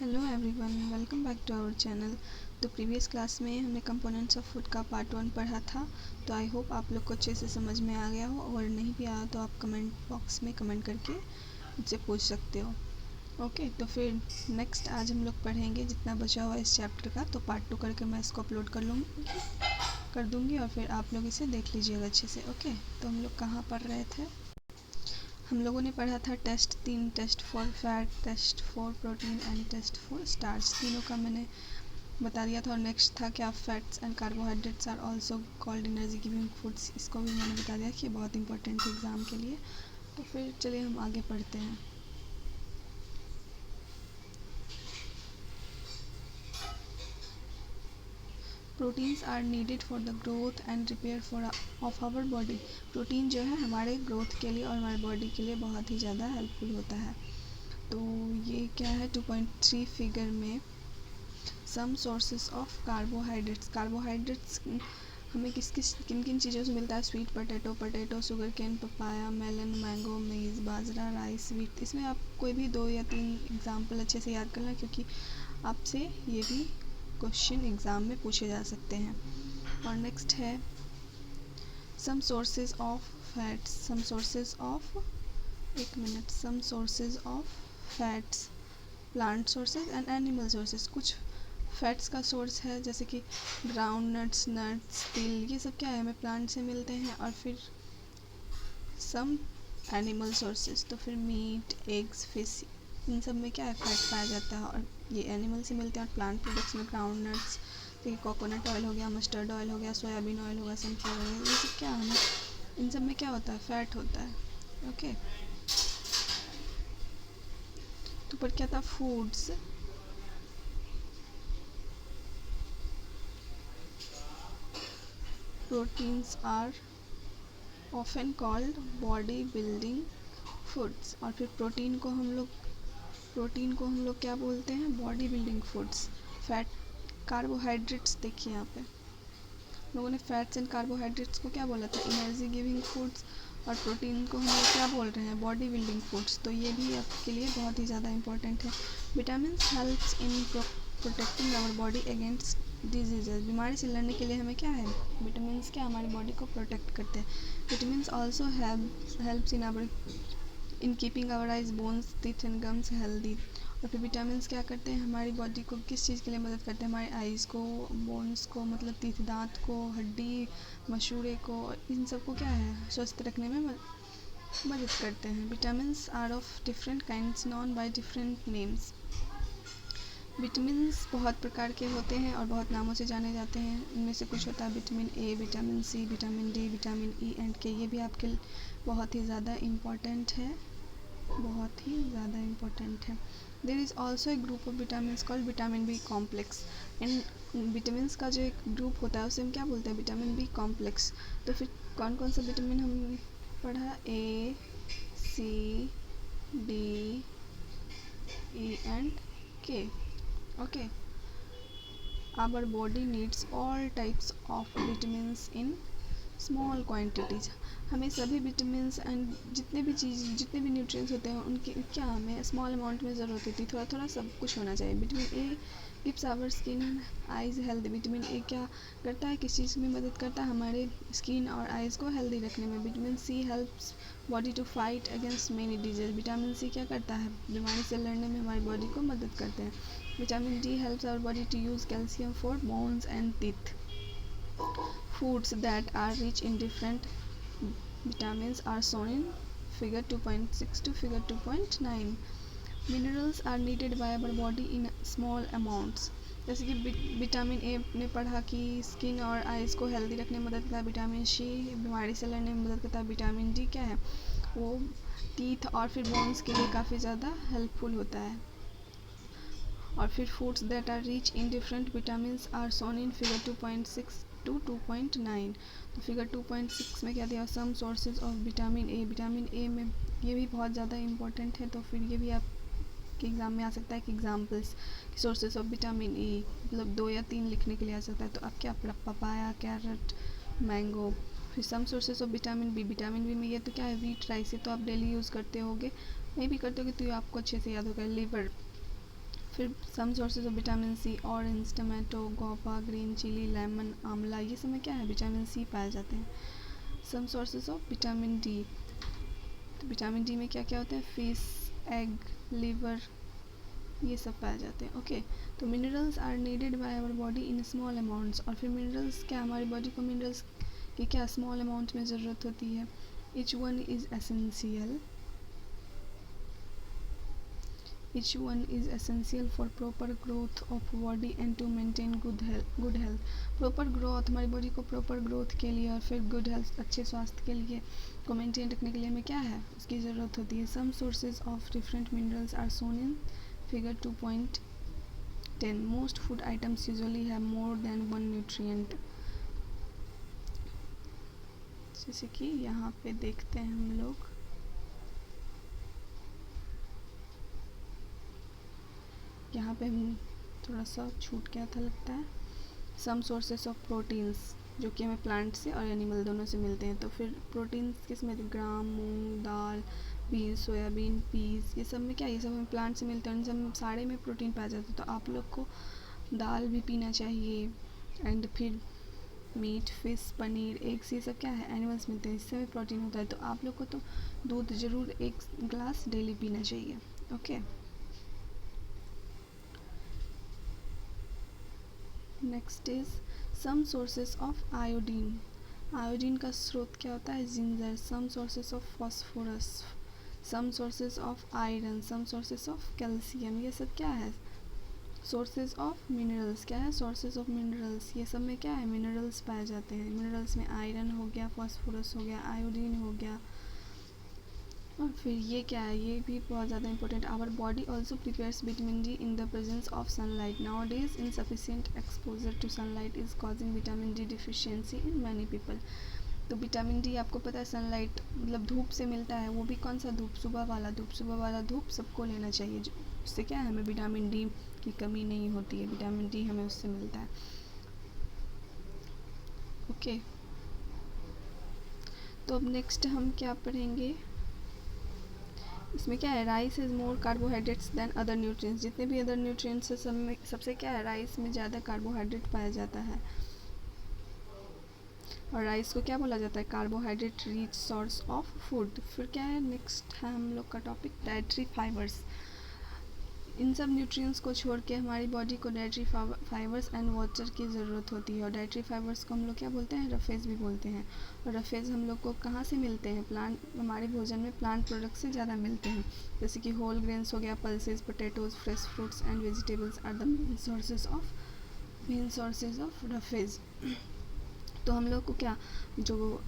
Hello everyone, welcome back to our channel. तो previous class में हमने कंपोनेंट्स ऑफ फूड का पार्ट 1 पढ़ा था। तो आई होप आप लोग को अच्छे से समझ में आ गया हो, और नहीं भी आया तो आप कमेंट बॉक्स में कमेंट करके मुझसे पूछ सकते हो। ओके, तो फिर नेक्स्ट आज हम लोग पढ़ेंगे जितना बचा हुआ इस चैप्टर का। तो पार्ट 2 करके मैं इसको अपलोड कर दूँगी और फिर आप लोग इसे देख लीजिएगा अच्छे से। ओके, तो हम लोग कहाँ पढ़ रहे थे? हम लोगों ने पढ़ा था test 3, test for fat, test for protein and test for starch. तीनों का मैंने बता दिया था। और नेक्स्ट था क्या, fats and carbohydrates are also called energy giving foods. इसको भी मैंने बता दिया कि ये बहुत इंपॉर्टेंट है एग्ज़ाम के लिए। तो फिर चलिए हम आगे पढ़ते हैं। Proteins are needed for the growth and repair for of our body. Protein जो है हमारे ग्रोथ के लिए और हमारे बॉडी के लिए बहुत ही ज़्यादा हेल्पफुल होता है। तो ये क्या है 2.3 फिगर में some sources of carbohydrates. Carbohydrates हमें किन किन चीज़ों से मिलता है? Sweet potato, sugar cane, papaya, melon, mango, maize, बाजरा, राइस, व्हीट। इसमें आप कोई भी 2 या 3 एग्जाम्पल अच्छे से याद करना, क्योंकि आपसे ये भी क्वेश्चन एग्ज़ाम में पूछे जा सकते हैं। और नेक्स्ट है some sources of fats. Some sources of fats, plant sources and animal sources. कुछ फैट्स का सोर्स है जैसे कि ग्राउंड नट्स, तिल, ये सब क्या है, हमें प्लांट से मिलते हैं। और फिर सम एनिमल सोर्सेज, तो फिर मीट, एग्स, फिश, इन सब में क्या है, फैट पाया जाता है और ये एनिमल से मिलते हैं। और प्लांट प्रोडक्ट्स में ग्राउंड नट्स, तो कोकोनट ऑयल हो गया, मस्टर्ड ऑयल हो गया, सोयाबीन ऑयल हो गया, सनफ्लावर ऑयल, ये सब क्या है, इन सब में क्या होता है, फैट होता है। ओके, तो पर क्या था, foods proteins are often called body building foods. और फिर प्रोटीन को हम लोग क्या बोलते हैं, body building foods. Fat, carbohydrates, देखिए यहाँ पे लोगों ने फैट्स एंड कार्बोहाइड्रेट्स को क्या बोला था, एनर्जी गिविंग फूड्स। और प्रोटीन को हम लोग क्या बोल रहे हैं, बॉडी बिल्डिंग फूड्स। तो ये भी आपके लिए बहुत ही ज़्यादा इंपॉर्टेंट है। Vitamin helps in protecting our body against diseases. बीमारी से लड़ने के लिए हमें क्या है, विटामिन क्या हमारी बॉडी को प्रोटेक्ट करते हैं। Vitamin also helps in keeping our eyes, bones, teeth and gums healthy. और फिर विटामिन क्या करते हैं, हमारी बॉडी को किस चीज़ के लिए मदद करते हैं, हमारे आइज़ को, बोन्स को, मतलब टीथ, दांत को, हड्डी, मसूड़े को, इन सब को क्या है, स्वस्थ रखने में मदद करते हैं। Vitamin are of different kinds known by different names. Vitamin बहुत प्रकार के होते हैं और बहुत नामों से जाने जाते हैं। इनमें से कुछ होता है vitamin A, vitamin C, vitamin D, vitamin E and K. ये भी आपके बहुत ही ज़्यादा इम्पॉर्टेंट है, बहुत ही ज़्यादा इम्पोर्टेंट है। There is also a group of vitamin called vitamin B complex. इन विटामिन का जो एक ग्रुप होता है उसे हम क्या बोलते हैं, विटामिन बी कॉम्प्लेक्स। तो फिर कौन कौन सा विटामिन हमने पढ़ा, A, C, D, E and K. Okay, our body needs all types of vitamins in small quantities. हमें सभी विटामिन्स एंड जितने भी न्यूट्रिएंट्स होते हैं उनकी क्या हमें स्मॉल अमाउंट में ज़रूरत होती है, थोड़ा थोड़ा सब कुछ होना चाहिए। Vitamin A gives our skin eyes health. Vitamin A क्या करता है, किस चीज़ में मदद करता है, हमारे स्किन और आइज़ को हेल्दी रखने में। Vitamin C helps body to fight against many disease. Vitamin C क्या करता है, बीमारी से लड़ने में हमारी बॉडी को मदद करते हैं। Vitamin D helps our body to use calcium for bones and teeth. Foods that are rich in different vitamins are shown in figure 2.6 to figure 2.9. Minerals are needed by our body in small amounts. जैसे कि vitamin A ने पढ़ा कि skin और eyes को healthy रखने में मदद करता है। विटामिन सी बीमारी से लड़ने में मदद करता है। विटामिन डी क्या है, वो टीथ और फिर बोन्स के लिए काफ़ी ज़्यादा हेल्पफुल होता है। और फिर foods that are rich in different vitamins are shown in figure 2.6 to 2.9। तो फिगर 2.6 में क्या दिया, some sources of vitamin A. Vitamin A में ये भी बहुत ज़्यादा इंपॉर्टेंट है। तो फिर ये भी आपके एग्ज़ाम में आ सकता है कि एग्जाम्पल्स सोर्सेज ऑफ विटामिन ए, मतलब 2 या 3 लिखने के लिए आ सकता है। तो आप क्या, पपाया, कैरेट, मैंगो। फिर some sources of vitamin B. Vitamin B में ये तो क्या है, व्हीट, राइस। ये तो आप डेली यूज़ करते होगे, नहीं भी करते होगे तो ये आपको अच्छे से याद होगा। लिवर, फिर some sources of vitamin C, orange, tomato, guava, green chilli, lemon, आंवला, ये सब में क्या है, विटामिन सी पाए जाते हैं। Some sources of vitamin D, तो विटामिन डी में क्या क्या होता है, फिश, एग, लिवर, ये सब पाए जाते हैं। ओके, तो minerals are needed by our body in small amounts, और फिर मिनरल्स क्या, हमारी बॉडी को मिनरल्स की क्या स्मॉल अमाउंट में ज़रूरत होती है। Each one is essential, each one is essential for proper growth of body and to maintain good health। proper growth, हमारी बॉडी को proper growth के लिए और फिर good health, अच्छे स्वास्थ्य के लिए को maintain रखने के लिए हमें क्या है, उसकी ज़रूरत होती है। some sources of different minerals are shown in figure 2.10। most food items usually have more than one nutrient, जैसे कि यहाँ पे देखते हैं हम लोग, यहाँ पे हम थोड़ा सा छूट गया था लगता है। सम सोर्सेस ऑफ प्रोटीन्स, जो कि हमें प्लांट से और एनिमल दोनों से मिलते हैं। तो फिर प्रोटीन्स किस में, ग्राम, मूंग दाल, बीन्स, सोयाबीन, पीस, ये सब में क्या, ये सब हमें प्लांट से मिलते हैं, इन सब सारे में प्रोटीन पाया जाता है। तो आप लोग को दाल भी पीना चाहिए, एंड फिर मीट, फिश, पनीर, एग्स, ये सब क्या है, एनिमल्स मिलते हैं, इससे हमें प्रोटीन होता है। तो आप लोग को तो दूध ज़रूर 1 ग्लास डेली पीना चाहिए। Okay, next is some sources of iodine. Iodine का स्रोत क्या होता है, ginger. Some sources of phosphorus, some sources of iron, some sources of calcium, ये सब क्या है, सोर्सेज ऑफ मिनरल्स। क्या है, सोर्सेज ऑफ मिनरल्स, ये सब में क्या है, मिनरल्स पाए जाते हैं। मिनरल्स में आयरन हो गया, फॉस्फोरस हो गया, आयोडीन हो गया, और फिर ये क्या है, ये भी बहुत ज़्यादा important. Our body also prepares vitamin D in the presence of sunlight. Nowadays insufficient exposure to sunlight is causing vitamin D deficiency in many people. तो विटामिन डी आपको पता है सनलाइट मतलब धूप से मिलता है, वो भी कौन सा धूप, सुबह वाला धूप। सुबह वाला धूप सबको लेना चाहिए, उससे क्या है, हमें विटामिन डी की कमी नहीं होती है, विटामिन डी हमें उससे मिलता है। ओके, तो अब नेक्स्ट हम क्या पढ़ेंगे, इसमें क्या है, rice is more carbohydrates than other nutrients. जितने भी अदर न्यूट्रिएंट्स है सब में सबसे क्या है, राइस में ज़्यादा कार्बोहाइड्रेट पाया जाता है। और राइस को क्या बोला जाता है, carbohydrate rich source of food. फिर क्या है, नेक्स्ट है हम लोग का टॉपिक डाइटरी फाइबर्स। इन सब न्यूट्रिएंट्स को छोड़ के हमारी बॉडी को डाइटरी फाइबर्स एंड वाटर की ज़रूरत होती है। और डाइटरी फाइबर्स को हम लोग क्या बोलते हैं, रफेज भी बोलते हैं। और रफेज हम लोग को कहाँ से मिलते हैं, प्लांट, हमारे भोजन में प्लांट प्रोडक्ट से ज़्यादा मिलते हैं, जैसे कि होल ग्रेन्स हो गया, pulses, potatoes, fresh fruits and vegetables are the main sources of roughage. तो हम लोग को क्या, जो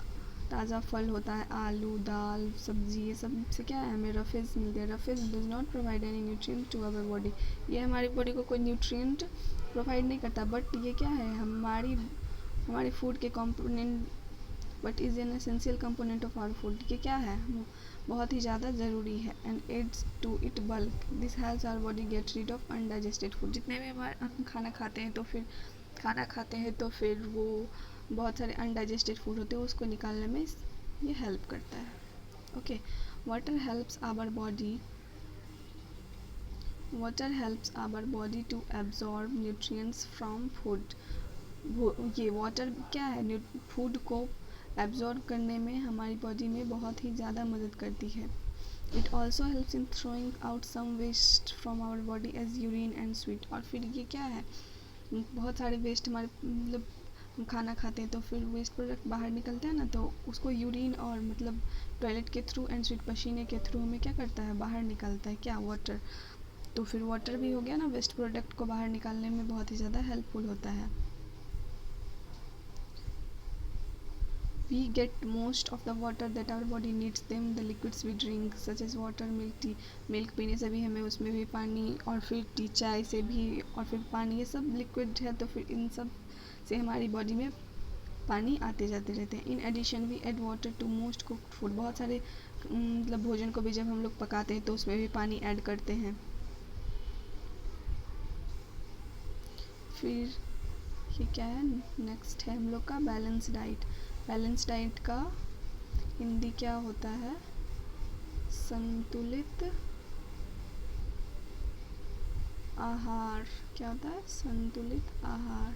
ताज़ा फल होता है, आलू, दाल, सब्जी, ये सब से क्या है, हमें रफेज मिलते हैं। Roughage does not provide any nutrient to our body. ये हमारी बॉडी को कोई न्यूट्रिएंट प्रोवाइड नहीं करता, बट ये क्या है, हमारी फूड के component, but is an essential component of our food. ये क्या है, बहुत ही ज़्यादा ज़रूरी है। And adds to it bulk, this helps our body get rid of undigested food. जितने भी हम खाना खाते हैं तो फिर वो बहुत सारे अनडाइजेस्टेड फूड होते हैं, उसको निकालने में ये हेल्प करता है। Okay, water helps our body to absorb nutrients from food. ये वाटर क्या है, फूड को एब्जॉर्ब करने में हमारी बॉडी में बहुत ही ज़्यादा मदद करती है। It also helps in throwing out some waste from our body as urine and sweat. और फिर ये क्या है, बहुत सारे वेस्ट हमारे मतलब हम खाना खाते हैं तो फिर वेस्ट प्रोडक्ट बाहर निकलता है ना, तो उसको यूरिन और मतलब टॉयलेट के थ्रू एंड स्वीट पसीने के थ्रू हमें क्या करता है, बाहर निकालता है, क्या, वाटर। तो फिर वाटर भी हो गया ना, वेस्ट प्रोडक्ट को बाहर निकालने में बहुत ही ज़्यादा हेल्पफुल होता है। We get most of the water that our body needs them the liquids we drink such as water, milk, tea। Milk पीने से भी हमें उसमें भी पानी, और फिर टी, चाय से भी, और फिर पानी, ये सब लिक्विड है, तो फिर इन सब से हमारी बॉडी में पानी आते जाते रहते हैं। In addition we add water to most cooked food. बहुत सारे मतलब भोजन को भी जब हम लोग पकाते हैं तो उसमें भी पानी ऐड करते हैं। फिर ये क्या है, नेक्स्ट है हम लोग का बैलेंस डाइट। बैलेंस डाइट का हिंदी क्या होता है, संतुलित आहार क्या होता है? संतुलित आहार।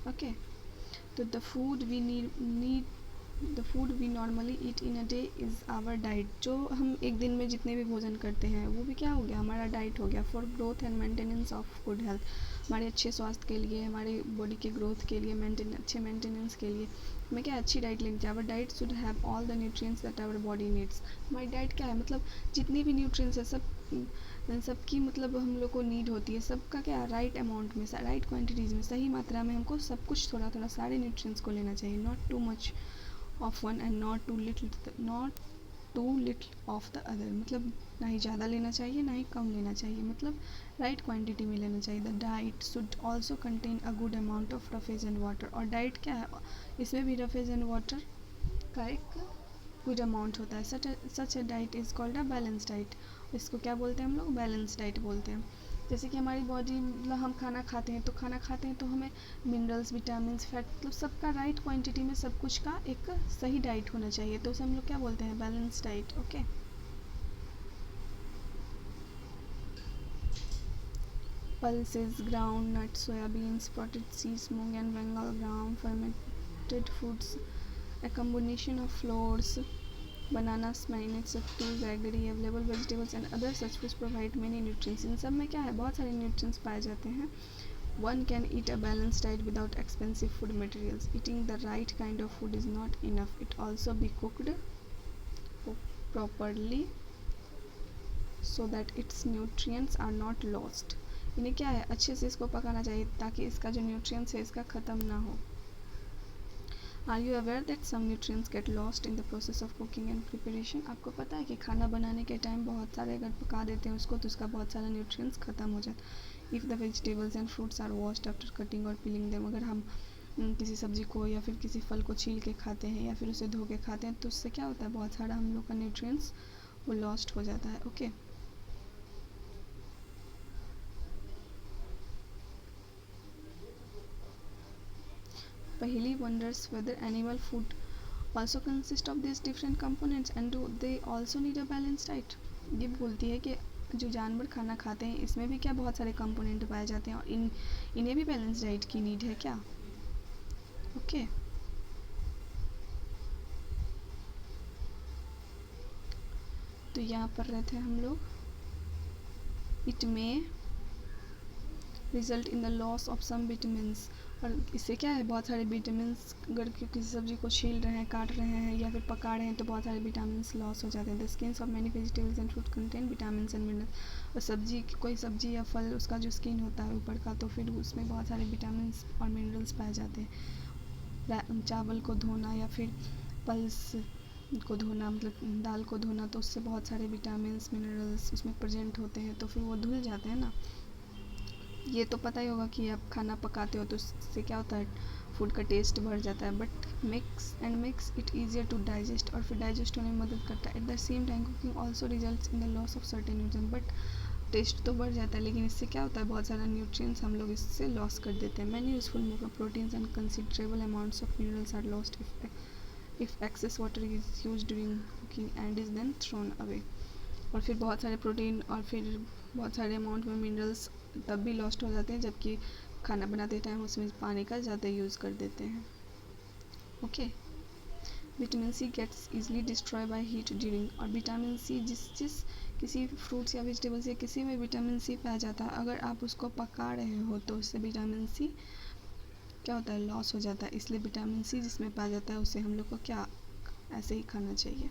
ओके, तो the food we normally eat in a day is our diet. जो हम एक दिन में जितने भी भोजन करते हैं वो भी क्या हो गया? हमारा डाइट हो गया। For growth and maintenance of good health, हमारे अच्छे स्वास्थ्य के लिए, हमारे बॉडी के ग्रोथ के लिए, अच्छे मेंटेनेंस के लिए हमें क्या अच्छी डाइट लेनी चाहिए। Our diet should have all the nutrients that our body needs. हमारी डाइट क्या है? मतलब जितनी भी न्यूट्रिएंट्स है सबकी मतलब हम लोग को नीड होती है, सबका क्या राइट अमाउंट में, राइट क्वांटिटीज़ में, सही मात्रा में हमको सब कुछ थोड़ा थोड़ा सारे न्यूट्रिएंट्स को लेना चाहिए। Not too much of one and not too little of the other. मतलब ना ही ज़्यादा लेना चाहिए ना ही कम लेना चाहिए, मतलब राइट क्वांटिटी में लेना चाहिए। The diet should also contain a good amount of roughage and water. और डाइट क्या है? इसमें भी रफेज एंड वाटर का एक गुड अमाउंट होता है। Such a diet is called a balance diet. इसको क्या बोलते हैं हम लोग? बैलेंस डाइट बोलते हैं। जैसे कि हमारी बॉडी मतलब हम खाना खाते हैं तो हमें मिनरल्स, विटामिन्स, फैट, मतलब सबका राइट क्वांटिटी में सब कुछ का एक सही डाइट होना चाहिए, तो उसे हम लोग क्या बोलते हैं? Balance diet. Okay, pulses, ground nuts, soybeans, sprouted seeds, mung and bengal gram, fermented foods, a combination of flours, bananas, spinach, sattu, jaggery, available vegetables and other such foods provide many nutrients. इन सब में क्या है? बहुत सारे nutrients पाए जाते हैं। One can eat a balanced diet without expensive food materials. Eating the right kind of food is not enough. It also be cooked properly so that its nutrients are not lost. इन्हें क्या है? अच्छे से इसको पकाना चाहिए ताकि इसका जो न्यूट्रिएंट्स है इसका ख़त्म ना हो। Are you aware that some nutrients get lost in the process of cooking and preparation? आपको पता है कि खाना बनाने के टाइम बहुत सारे अगर पका देते हैं उसको तो उसका बहुत सारा न्यूट्रिएंट्स ख़त्म हो जाता है। If the vegetables and fruits are washed after cutting और पीलिंग देम, अगर हम किसी सब्ज़ी को या फिर किसी फल को छील के खाते हैं या फिर उसे धो के खाते हैं तो उससे क्या होता है? बहुत सारा हम लोग का न्यूट्रिएंट्स वो लॉस्ट हो जाता है। Okay, Pahili wonders whether animal food also consist of these different components and do they also need a balanced diet? ये बोलती है कि जो जानवर खाना खाते हैं इसमें भी क्या बहुत सारे कंपोनेंट पाए जाते हैं और इन्हें भी बैलेंस डाइट की नीड है क्या? ओके, तो यहाँ पर रहते हैं हम लोग। इट में result in the loss of some vitamins, और इससे क्या है? बहुत सारे विटामिन्स, अगर किसी सब्ज़ी को छील रहे हैं, काट रहे हैं या फिर पका रहे हैं तो बहुत सारे विटामिन्स लॉस हो जाते हैं। The skins of many vegetables and fruit contain vitamins and minerals. और सब्जी, कोई सब्जी या फल, उसका जो स्किन होता है ऊपर का, तो फिर उसमें बहुत सारे विटामिन्स और मिनरल्स पाए जाते हैं। चावल को धोना या फिर पल्स को धोना, मतलब दाल को धोना, तो उससे बहुत सारे विटामिन्स, मिनरल्स उसमें प्रेजेंट होते हैं, तो फिर वो धुल जाते हैं ना। ये तो पता ही होगा कि आप खाना पकाते हो तो उससे क्या होता है? फूड का टेस्ट बढ़ जाता है। But makes it easier to digest, और फिर डाइजेस्ट होने में मदद करता है। At the same time cooking also results in the loss of certain nutrients. But taste तो बढ़ जाता है लेकिन इससे क्या होता है? बहुत सारा न्यूट्रिएंट्स हम लोग इससे लॉस कर देते हैं। Many useful proteins and considerable amounts of minerals are lost if excess water is use during cooking and is then thrown away. और फिर बहुत सारे प्रोटीन और फिर बहुत सारे अमाउंट में मिनरल्स तब भी लॉस्ट हो जाते हैं जबकि खाना बनाते टाइम उसमें पानी का ज़्यादा यूज़ कर देते हैं। Okay, vitamin C gets easily destroy by heat during. और विटामिन सी जिस किसी फ्रूट्स या वेजिटेबल्स या किसी में विटामिन सी पाया जाता है, अगर आप उसको पका रहे हो तो उससे विटामिन सी क्या होता है? लॉस हो जाता है। इसलिए विटामिन सी जिसमें पाया जाता है उसे हम लोग को क्या ऐसे ही खाना चाहिए।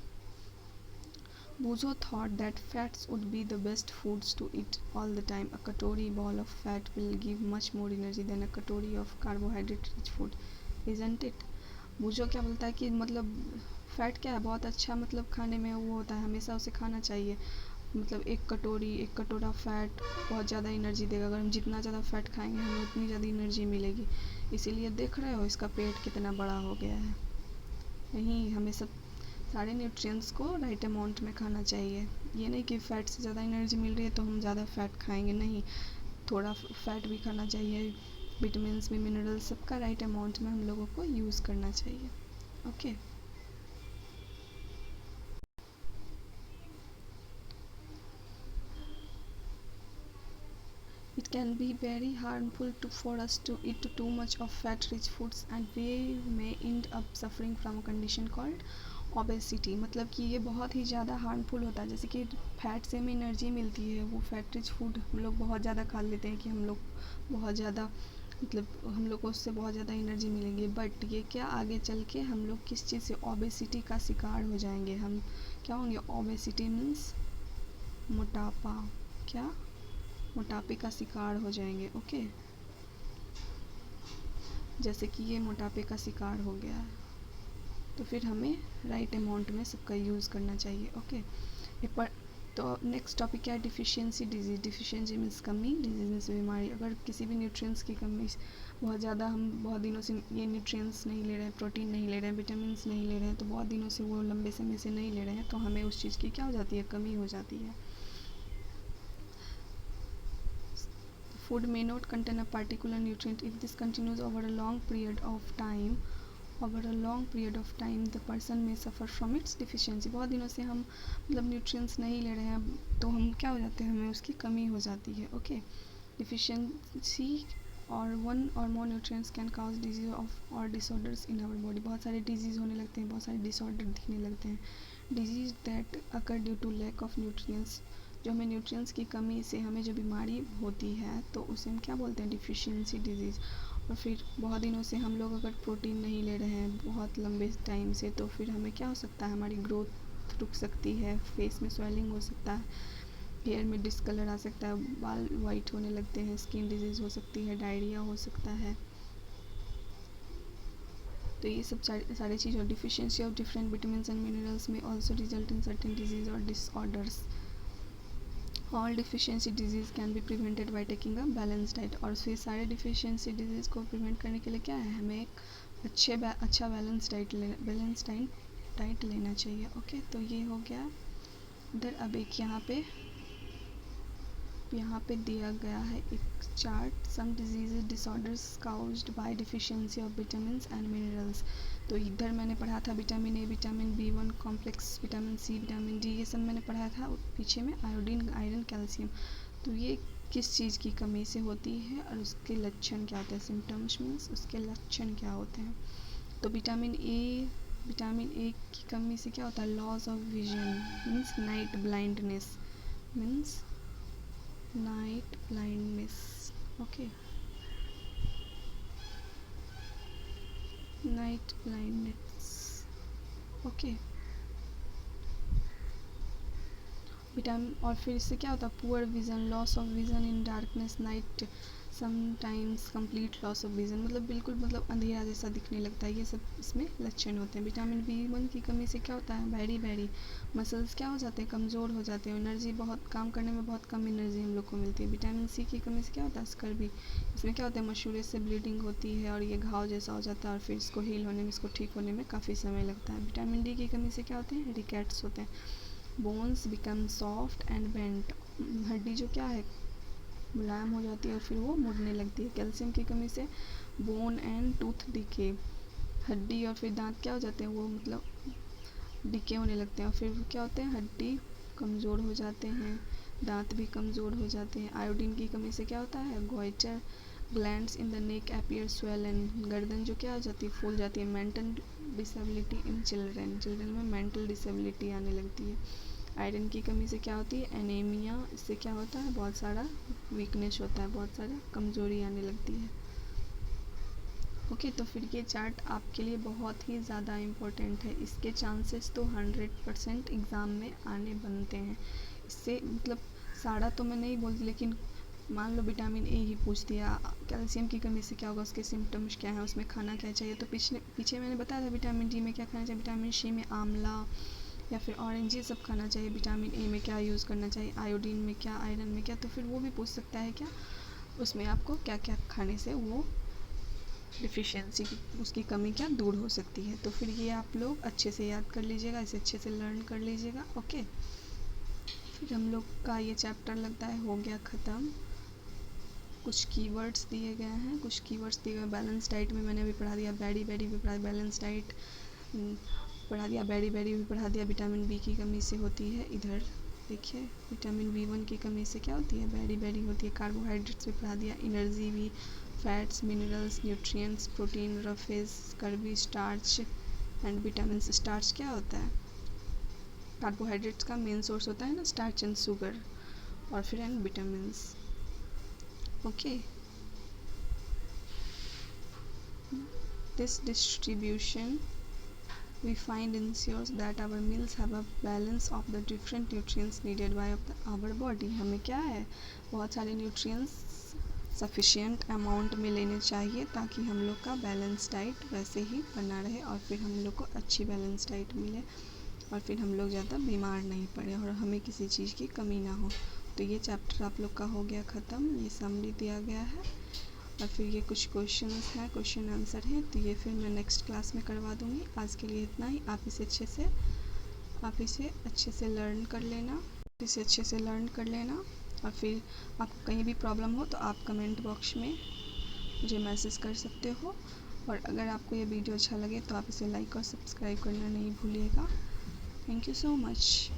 Buzo thought that fats would be the best foods to eat all the time. A katori ball of fat will give much more energy than a katori of carbohydrate rich food, isn't it? बूझो क्या बोलता है कि मतलब fat क्या है? बहुत अच्छा, मतलब खाने में वो होता है, हमेशा उसे खाना चाहिए। मतलब एक कटोरा फ़ैट बहुत ज़्यादा एनर्जी देगा। अगर हम जितना ज़्यादा फ़ैट खाएंगे हमें उतनी ज़्यादा एनर्जी मिलेगी। इसीलिए देख रहे हो इसका पेट कितना बड़ा हो गया है। नहीं, हमें सब सारे न्यूट्रिएंट्स को राइट अमाउंट में खाना चाहिए। ये नहीं कि फ़ैट से ज़्यादा एनर्जी मिल रही है तो हम ज़्यादा फ़ैट खाएंगे, नहीं, थोड़ा फ़ैट भी खाना चाहिए। विटामिन्स भी, मिनरल्स, सबका राइट अमाउंट में हम लोगों को यूज़ करना चाहिए। Okay, can be very harmful for us to eat too much of fat-rich foods, and we may end up suffering from a condition called obesity. मतलब कि ये बहुत ही ज़्यादा हार्मफुल होता है। जैसे कि फैट से हमें एनर्जी मिलती है, वो फैट रिच फूड हम लोग बहुत ज़्यादा खा लेते हैं कि हम लोग बहुत ज़्यादा, मतलब हम लोग को उससे बहुत ज़्यादा एनर्जी मिलेंगी, बट ये क्या आगे चल के हम लोग किस चीज़ से, ओबेसिटी का शिकार हो जाएंगे। हम क्या होंगे, ओबेसिटी मीन्स मोटापा, क्या, मोटापे का शिकार हो जाएंगे। ओके, जैसे कि ये मोटापे का शिकार हो गया है, तो फिर हमें राइट अमाउंट में सबका यूज़ करना चाहिए। ओके, पर तो नेक्स्ट टॉपिक क्या है, डिफिशियंसी डिजीज़। डिफिशियंसी मीन्स कमी, डिजीज़ मीन्स बीमारी। अगर किसी भी न्यूट्रिएंट्स की कमी, बहुत ज़्यादा हम बहुत दिनों से ये न्यूट्रिएंट्स नहीं ले रहे हैं, प्रोटीन नहीं ले रहे हैं, विटामिन्स नहीं ले रहे हैं, तो बहुत दिनों से, वो लंबे समय से नहीं ले रहे हैं, तो हमें उस चीज़ की क्या हो जाती है, कमी हो जाती है। Food may not contain a particular nutrient. If this continues over a long period of time, the person may suffer from its deficiency. बहुत दिनों से हम मतलब न्यूट्रिएंट्स नहीं ले रहे हैं, तो हम क्या हो जाते हैं, हमें उसकी कमी हो जाती है। ओके, डिफिशियंसी और वन और more nutrients can cause disease of और डिसऑर्डर्स इन आवर बॉडी। बहुत सारे डिजीज़ होने लगते हैं, बहुत सारे डिसऑर्डर दिखने लगते हैं। Disease that occur due to lack of nutrients, जो हमें न्यूट्रिएंट्स की कमी से हमें जो बीमारी होती है, तो उसे हम क्या बोलते हैं, डिफिशियंसी डिजीज़। और फिर बहुत दिनों से हम लोग अगर प्रोटीन नहीं ले रहे हैं बहुत लंबे टाइम से, तो फिर हमें क्या हो सकता है, हमारी ग्रोथ रुक सकती है, फेस में स्वेलिंग हो सकता है, हेयर में डिस्कलर आ सकता है, बाल वाइट होने लगते हैं, स्किन डिजीज़ हो सकती है, डायरिया हो सकता है। तो ये सब सारी चीज़, और deficiency of different vitamin and minerals में also result in certain diseases और disorders. All deficiency diseases can be prevented by taking a balance diet. और फिर सारे डिफिशियंसी डिजीज़ को प्रिवेंट करने के लिए क्या है, हमें एक अच्छा बैलेंस डाइट लेना चाहिए। ओके, तो ये हो गया इधर। अब एक यहाँ पे दिया गया है एक chart, some disease disorders caused by deficiency of vitamin and minerals. तो इधर मैंने पढ़ा था vitamin A, vitamin B1 complex, vitamin C, vitamin D, ये सब मैंने पढ़ाया था। पीछे में आयोडीन, आयरन, कैल्शियम। तो ये किस चीज़ की कमी से होती है और उसके लक्षण क्या होते हैं, सिम्टम्स मीन्स उसके लक्षण क्या होते हैं। तो विटामिन ए की कमी से क्या होता है, loss of vision means night blindness, okay, night blindness. Okay, vitamin, और फिर इससे क्या होता है, poor vision, loss of vision in darkness, night, sometimes complete loss of vision, मतलब बिल्कुल, मतलब अंधेरा जैसा दिखने लगता है। ये सब इसमें लक्षण होते हैं। विटामिन B1 की कमी से क्या होता है, बैरी मसल्स क्या हो जाते हैं, कमज़ोर हो जाते हैं, एनर्जी, बहुत काम करने में बहुत कम एनर्जी हम लोग को मिलती है। विटामिन सी की कमी से क्या होता है, स्कर्वी, इसमें क्या होता है, मशूरे से ब्लीडिंग होती है और ये घाव जैसा हो जाता है, और फिर इसको हील होने में, इसको ठीक होने में काफ़ी समय लगता है। विटामिन डी की कमी से क्या होते हैं, रिकेट्स होते हैं, bones become soft and bent, हड्डी जो क्या है, मुलायम हो जाती है और फिर वो मुड़ने लगती है। कैल्शियम की कमी से बोन एंड टूथ डिके, हड्डी और फिर दांत क्या हो जाते हैं, वो मतलब डिके होने लगते हैं, और फिर क्या होते हैं, हड्डी कमज़ोर हो जाते हैं, दांत भी कमज़ोर हो जाते हैं। आयोडीन की कमी से क्या होता है, goitre glands in the neck appear swollen, गर्दन जो क्या हो जाती है, फूल जाती है। मेंटल डिसेबिलिटी इन चिल्ड्रन में मेंटल डिसेबिलिटी आने लगती है। आयरन की कमी से क्या होती है, एनीमिया, इससे क्या होता है, बहुत सारा वीकनेस होता है, बहुत सारा कमज़ोरी आने लगती है। ओके, तो फिर ये चार्ट आपके लिए बहुत ही ज़्यादा इम्पोर्टेंट है। इसके चांसेस तो 100% एग्ज़ाम में आने बनते हैं। इससे मतलब सारा तो मैं नहीं बोलती, लेकिन मान लो विटामिन ए ही पूछ दिया, कैल्शियम की कमी से क्या होगा, उसके सिम्टम्स क्या हैं, उसमें खाना क्या चाहिए, तो पीछे मैंने बताया था विटामिन डी में क्या खाना चाहिए, विटामिन सी में आंवला या फिर ऑरेंज, ये सब खाना चाहिए। विटामिन ए में क्या यूज़ करना चाहिए, आयोडीन में क्या, आयरन में क्या, तो फिर वो भी पूछ सकता है क्या, उसमें आपको क्या क्या खाने से वो डिफिशियंसी की, उसकी कमी क्या दूर हो सकती है। तो फिर ये आप लोग अच्छे से याद कर लीजिएगा, इसे अच्छे से लर्न कर लीजिएगा। ओके, फिर हम लोग का ये चैप्टर लगता है हो गया ख़त्म। कुछ कीवर्ड्स दिए गए हैं, बैलेंस डाइट में मैंने अभी पढ़ा दिया, बैरी भी पढ़ा, बैलेंस डाइट पढ़ा दिया, बैरी भी पढ़ा दिया, विटामिन बी की कमी से होती है इधर। देखिए विटामिन B1 की कमी से क्या होती है, बेरी होती है। कार्बोहाइड्रेट्स भी पढ़ा दिया, एनर्जी भी, fats, minerals, nutrients, protein, roughage, Kirby, starch and vitamin. Starch क्या होता है, कार्बोहाइड्रेट्स का मेन सोर्स होता है ना, स्टार्च एंड शुगर, और फिर and vitamin. Okay, this distribution we find ensures that our meals have a balance of the different nutrients needed by our body। हमें क्या है, बहुत सारे न्यूट्रिएंट्स सफिशिएंट अमाउंट में लेने चाहिए ताकि हम लोग का बैलेंस डाइट वैसे ही बना रहे और फिर हम लोग को अच्छी बैलेंस डाइट मिले और फिर हम लोग ज़्यादा बीमार नहीं पड़े और हमें किसी चीज़ की कमी ना हो। तो ये चैप्टर आप लोग का हो गया ख़त्म, ये समरी दिया गया है और फिर ये कुछ क्वेश्चंस हैं, क्वेश्चन आंसर हैं, तो ये फिर मैं नेक्स्ट क्लास में करवा दूँगी। आज के लिए इतना ही। आप इसे अच्छे से लर्न कर लेना और फिर आपको कहीं भी प्रॉब्लम हो तो आप कमेंट बॉक्स में मुझे मैसेज कर सकते हो। और अगर आपको ये वीडियो अच्छा लगे तो आप इसे लाइक और सब्सक्राइब करना नहीं भूलिएगा। Thank you so much.